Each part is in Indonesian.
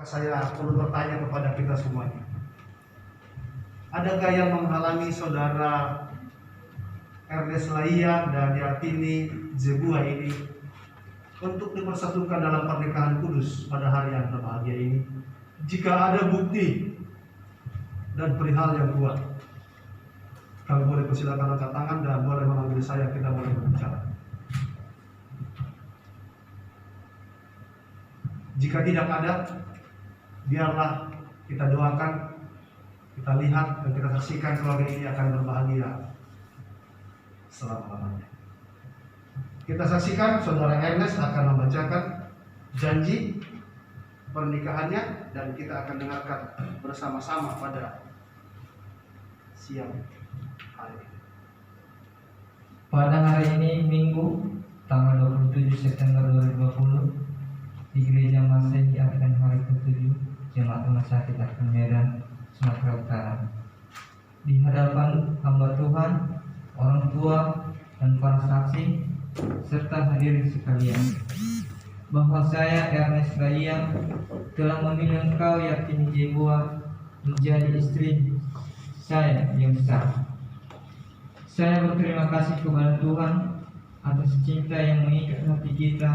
Saya perlu bertanya kepada kita semuanya. Adakah yang menghalangi saudara Ernest Laia dan Yatini Zebua ini untuk dipersatukan dalam pernikahan kudus pada hari yang berbahagia ini? Jika ada bukti dan perihal yang kuat, kami boleh persilakan angkat tangan dan boleh memanggil saya, kita boleh berbicara. Jika tidak ada, biarlah kita doakan, kita lihat dan kita saksikan keluarga ini akan berbahagia selama-lamanya. Kita saksikan saudara Ernest akan membacakan janji pernikahannya dan kita akan dengarkan bersama-sama pada siang hari ini. Pada hari ini Minggu tanggal 27 September 2020 di Gereja Masehi Advent hari ke-7 Jemaat Rumah Sakit Advent Medan, Sumatera Utara, di hadapan hamba Tuhan, orang tua dan para saksi serta hadirin sekalian, bahwa saya Ernest Laia telah memilih engkau Yatini Zebua menjadi istri saya yang sah. Saya berterima kasih kepada Tuhan atas cinta yang mengikat hati kita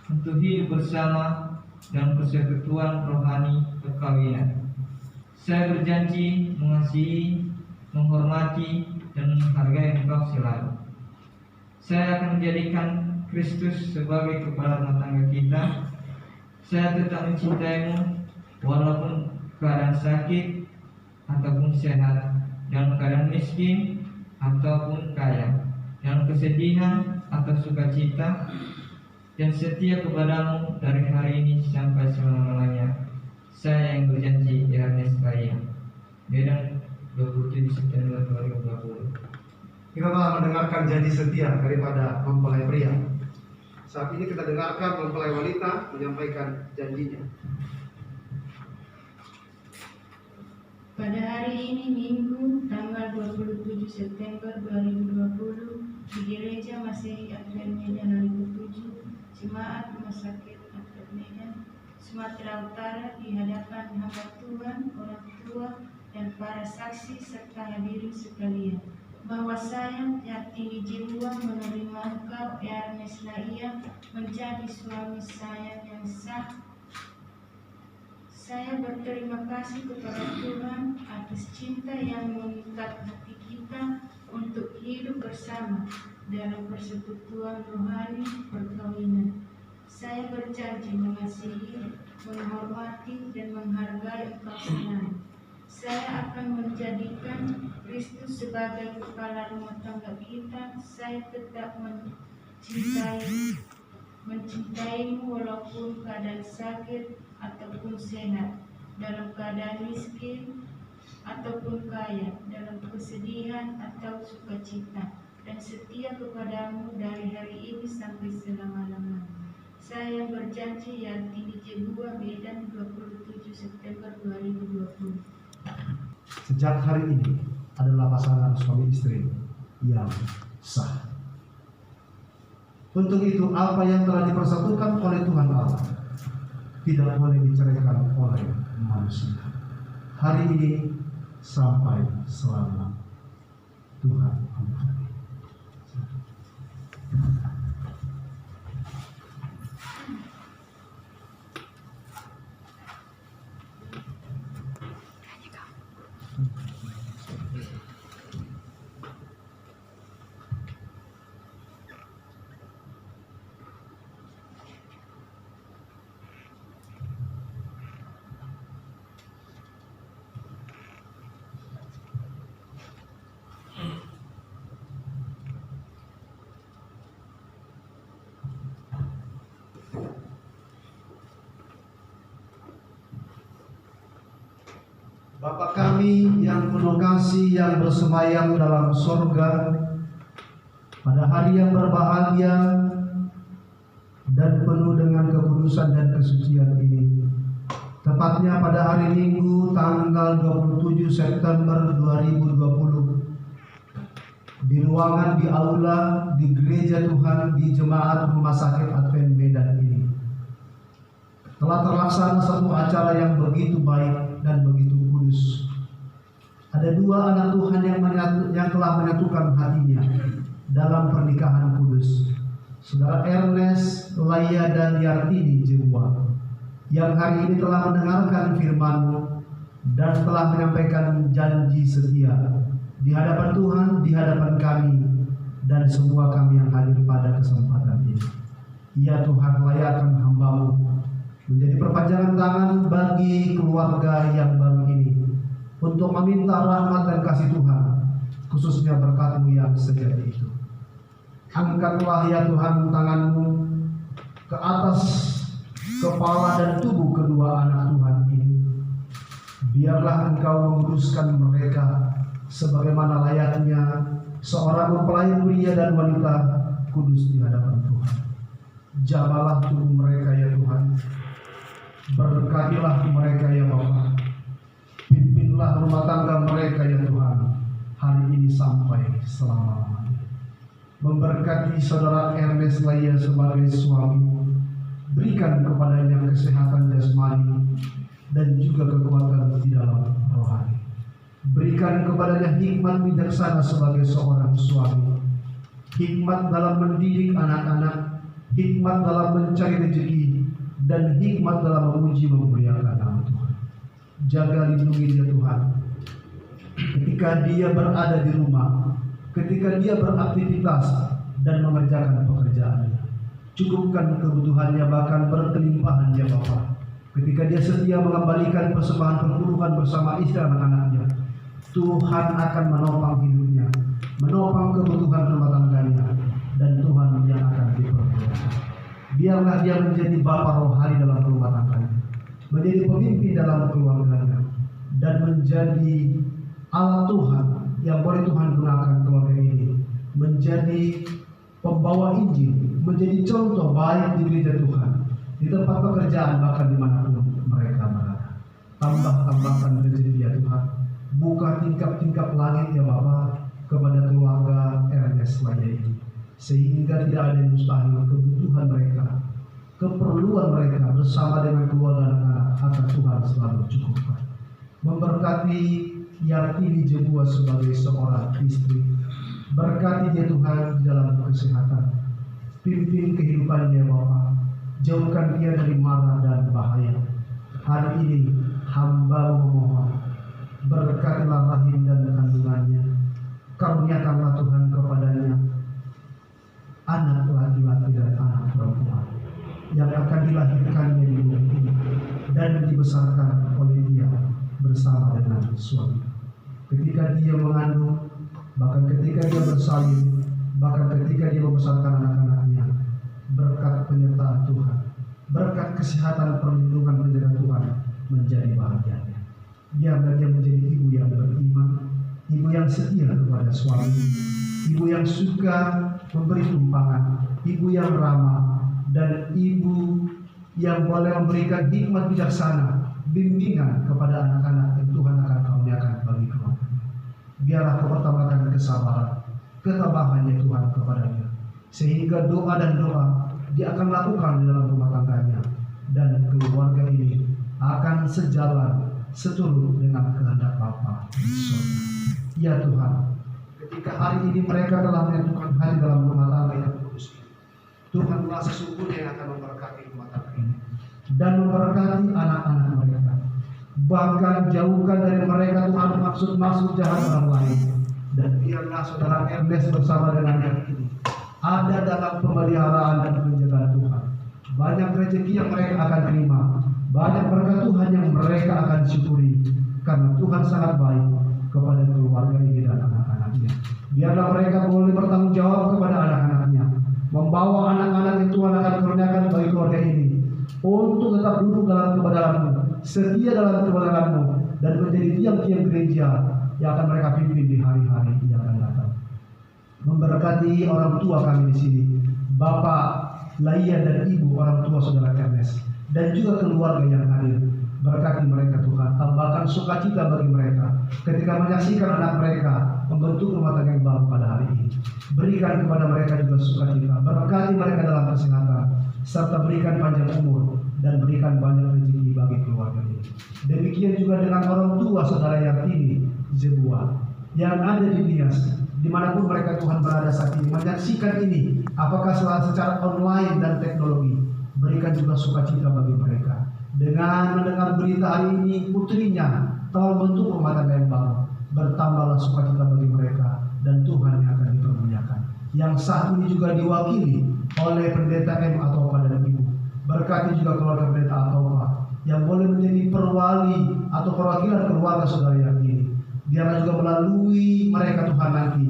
untuk hidup bersama dalam persekutuan rohani perkawinan. Saya berjanji mengasihi, menghormati, dan menghargai engkau selalu. Saya akan menjadikan Kristus sebagai kepala rumah tangga kita. Saya tetap mencintaimu walaupun keadaan sakit ataupun sehat, dalam keadaan miskin ataupun kaya, dalam kesedihan atau sukacita, dan setia kepadamu dari hari ini sampai selama-lamanya. Saya yang berjanji, Ernest Laia. Medan, 27 September 2020. Kita telah mendengarkan janji setia daripada mempelai pria. Saat ini kita dengarkan mempelai wanita menyampaikan janjinya. Pada hari ini Minggu tanggal 27 September 2020 di Gereja Masehi Advent Medan hari ke-7 Jemaat Rumah Sakit Advent Medan, Sumatera Utara, di hadapan hamba Tuhan, orang tua dan para saksi serta hadirin sekalian, bahwa saya Yatini Zebua menerima engkau Ernest Laia menjadi suami saya yang sah. Saya berterima kasih kepada Tuhan atas cinta yang mengikat hati kita untuk hidup bersama dalam persekutuan rohani perkawinan. Saya berjanji mengasihi, menghormati, dan menghargai engkau selalu. Saya akan menjadikan Kristus sebagai kepala rumah tangga kita. Saya tetap mencintaimu walaupun keadaan sakit ataupun sehat, dalam keadaan miskin ataupun kaya, dalam kesedihan atau sukacita, dan setia kepadamu dari hari ini sampai selama-lamanya. Saya berjanji, Yatini Zebua, Medan, 27 September 2020. Sejak hari ini adalah pasangan suami istri yang sah. Untuk itu, apa yang telah dipersatukan oleh Tuhan Allah tidak boleh diceraikan oleh manusia. Hari ini sampai selama Tuhan memberkati. Bapa kami yang penuh kasih yang bersemayam dalam sorga, pada hari yang berbahagia dan penuh dengan kekudusan dan kesucian ini, tepatnya pada hari Minggu tanggal 27 September 2020, di ruangan di aula di Gereja Tuhan di Jemaat Rumah Sakit Advent Medan ini, telah terlaksana satu acara yang begitu baik dan begitu kudus. Ada dua anak Tuhan yang telah menyatukan hatinya dalam pernikahan kudus. Saudara Ernest, Laya, dan Yartini Jebua, yang hari ini telah mendengarkan firman-Mu dan telah menyampaikan janji setia di hadapan Tuhan, di hadapan kami, dan semua kami yang hadir pada kesempatan ini. Ya Tuhan, layakkan hamba-Mu menjadi perpanjangan tangan bagi keluarga yang baru ini untuk meminta rahmat dan kasih Tuhan, khususnya berkat-Mu yang sejati itu. Angkatlah ya Tuhan tangan-Mu ke atas kepala dan tubuh kedua anak Tuhan ini. Biarlah Engkau menguruskan mereka sebagaimana layaknya seorang mempelai pria dan wanita kudus di hadapan Tuhan. Jamalah tubuh mereka ya Tuhan. Berkatilah mereka ya Bapa. Pimpinlah rumah tangga mereka ya Tuhan, hari ini sampai selama-lamanya. Memberkati saudara Ernest Laya sebagai suami, berikan kepadanya kesehatan jasmani dan juga kekuatan di dalam rohani. Berikan kepadanya hikmat bijaksana sebagai seorang suami, hikmat dalam mendidik anak-anak, hikmat dalam mencari rezeki, dan hikmat dalam memuji memuliakan nama Tuhan. Jaga lindungi dia Tuhan ketika dia berada di rumah, ketika dia beraktivitas dan mengerjakan pekerjaannya. Cukupkan kebutuhannya, bahkan berkelimpahan ya Bapa. Ketika dia setia mengembalikan persembahan perpuluhan bersama istri anak-anaknya, Tuhan akan menopang hidupnya, menopang kebutuhan rumah tangganya, dan Tuhan yang akan dipermuliakan. Biarlah dia menjadi bapa rohani dalam rumah tangganya, menjadi pemimpin dalam keluarganya, dan menjadi alat Tuhan yang boleh Tuhan gunakan keluarga ini menjadi pembawa Injil, menjadi contoh baik di gereja Tuhan, di tempat pekerjaan, bahkan dimanapun mereka berada. Tambahkan rezeki ya Tuhan, buka tingkap-tingkap langit ya Bapa kepada keluarga Ernest Laya ini, sehingga tidak ada yang mustahil. Kebutuhan mereka, keperluan mereka bersama dengan keluarga anak-anak akan Tuhan selalu cukupkan. Memberkati Yartini Jebua sebagai seorang istri, berkati dia Tuhan di dalam kesehatan, pimpin kehidupannya Bapa, jauhkan dia dari mara dan bahaya. Hari ini hamba memohon, berkatilah rahim dan kandungannya, karuniakanlah Tuhan kepadanya anak laki-laki dan anak perempuan yang akan dilahirkannya di bumi ini dan dibesarkan oleh dia bersama dengan suami. Ketika dia mengandung, bahkan ketika dia bersalin, bahkan ketika dia membesarkan anak-anaknya, berkat penyertaan Tuhan, berkat kesehatan, perlindungan, penjagaan Tuhan menjadi bahagianya. Biarlah dia menjadi ibu yang beriman, ibu yang setia kepada suami, ibu yang suka memberi tumpangan, ibu yang ramah, dan ibu yang boleh memberikan hikmat bijaksana, bimbingan kepada anak-anak yang Tuhan akan karuniakan bagi keluarga. Biarlah Kau pertambakan kesabaran, ketabahannya Tuhan kepadanya, sehingga doa dan doa dia akan lakukan di dalam rumah tangganya, dan keluarga ini akan sejalan seturut dengan kehendak Bapa di surga. Ya Tuhan, ketika hari ini mereka telah menentukan hari dalam rumah tangga yang kudus ini, Tuhan telah sesungguhnya yang akan memberkati rumah tangga ini dan memberkati anak-anak mereka. Bahkan jauhkan dari mereka Tuhan maksud-maksud jahat orang lain. Dan biarlah saudara Ernest bersama dengan yang ini ada dalam pemeliharaan dan penjagaan Tuhan. Banyak rezeki yang mereka akan terima, banyak berkat Tuhan yang mereka akan syukuri, karena Tuhan sangat baik kepada keluarga ini dan anak-anaknya. Biarlah mereka boleh bertanggung jawab kepada anak-anaknya, membawa anak-anak yang Tuhan akan kurniakan bagi keluarga ini untuk tetap duduk dalam kebenaran-Mu, setia dalam kebenaran-Mu, dan menjadi tiang-tiang gereja yang akan mereka pimpin di hari-hari yang akan datang. Memberkati orang tua kami di sini, Bapak Laya dan Ibu orang tua saudara Ernest, dan juga keluarga yang hadir. Berkati mereka Tuhan, tambahkan sukacita bagi mereka ketika menyaksikan anak mereka membentuk rumah tangga yang baru pada hari ini. Berikan kepada mereka juga sukacita, berkati mereka dalam kesehatan, serta berikan panjang umur dan berikan banyak rezeki bagi keluarga ini. Demikian juga dengan orang tua saudara Yartini Zebua yang ada di Nias, dimanapun mereka Tuhan berada saat ini menyaksikan ini, apakah secara online dan teknologi. Berikan juga sukacita bagi mereka dengan mendengar berita hari ini putrinya telah membentuk rumah tangga yang baru. Bertambahlah sukacita bagi mereka dan Tuhan yang akan dipermuliakan, yang saat ini juga diwakili oleh pendeta M atau Pak dan Ibu. Berkati juga keluarga pendeta atau Pak yang boleh menjadi perwali atau perwakilan keluarga saudara yang ini. Biarlah juga melalui mereka Tuhan nanti,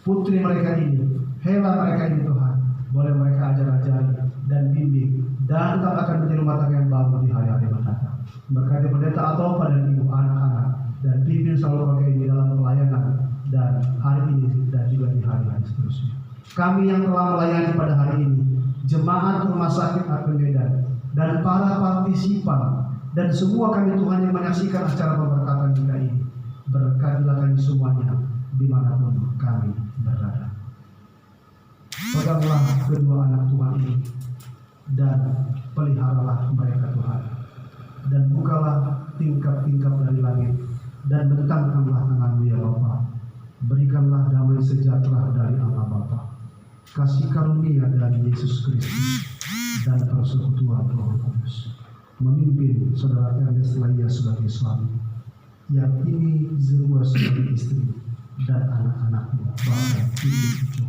putri mereka ini, Hela mereka ini Tuhan, boleh mereka ajar-ajari dan bimbing, dan tak akan menjadi rumah tangga yang baru di hari-hari mendatang. Berkati pendeta atau Pak dan Ibu, anak-anak, dan pimpin selalu keluarga ini dalam pelayanan dan hari ini dan juga di hari-hari seterusnya. Kami yang telah melayani pada hari ini, jemaat Rumah Sakit Advent Medan, dan para partisipan, dan semua kami Tuhan yang menyaksikan acara pemberkatan kita ini, berkatilah kami semuanya dimanapun kami berada. Peganglah kedua anak Tuhan ini dan peliharalah mereka Tuhan, dan bukalah tingkap-tingkap dari langit dan bentangkanlah tangan-Mu ya Bapa. Berikanlah damai sejahtera dari Allah Bapa, kasih karunia dari Yesus Kristus, dan persekutuan Roh Kudus memimpin saudara Ernest Laya sebagai suami, yang ini Zerua sebagai istri, dan anak-anaknya bahkan cucu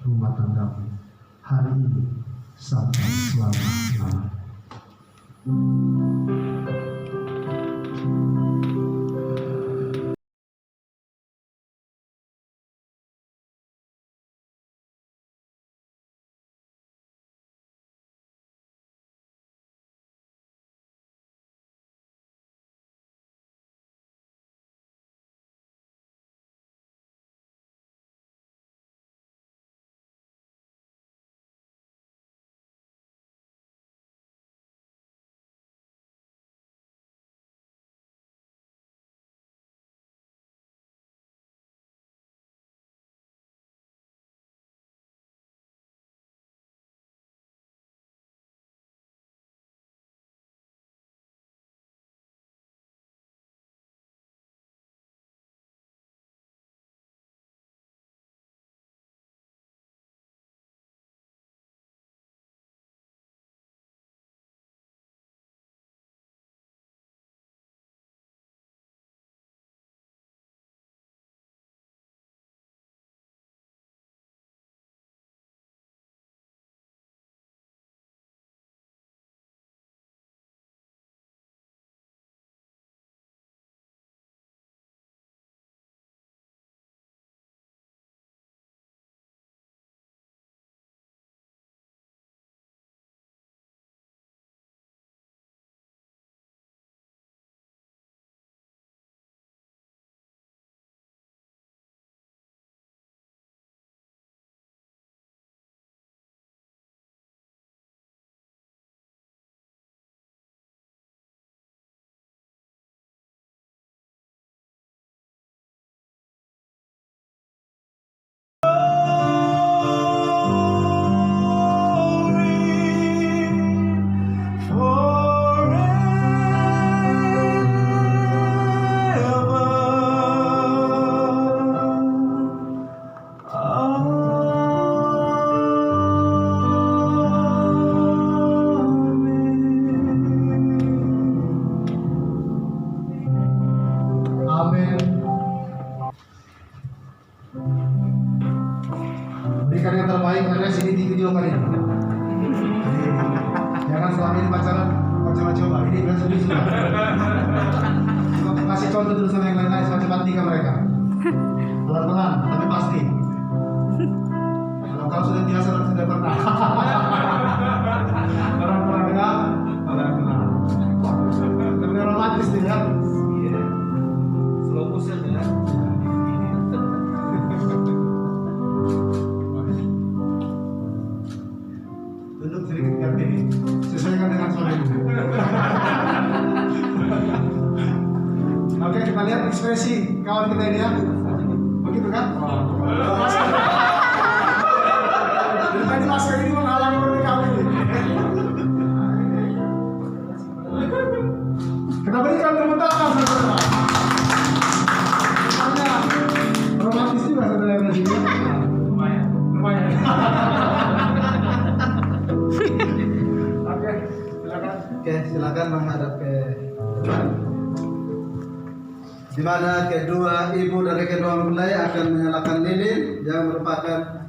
rumah tanggamu hari ini sampai selama-lamanya. Berikan yang terbaik karena sini di video kali ini. Jangan selama ini pacaran coba. Ini kan sudah. Kasih contoh dulu sama yang lain-lain supaya cepat nikah mereka. Pelan-pelan tapi pasti. Kalau sudah biasa sudah pernah. Pelan-pelan ya. Pelan-pelan. Lebih romantis nih ya. Slow motion ya. Duduk sedikit biar ini sesuaikan dengan suaramu. Oke, kita lihat ekspresi kawan kita ini ya. Begitu kan? Dari tadi masker ini menghalangi pernikahan ini. Kita berikan tepuk tangan saudara. Hanya romantis juga saudara yang di sini. Lumayan. Oke, silakan. Oke, silakan menghadap ke depan. Di mana kedua ibu dari kedua mempelai akan menyalakan lilin yang merupakan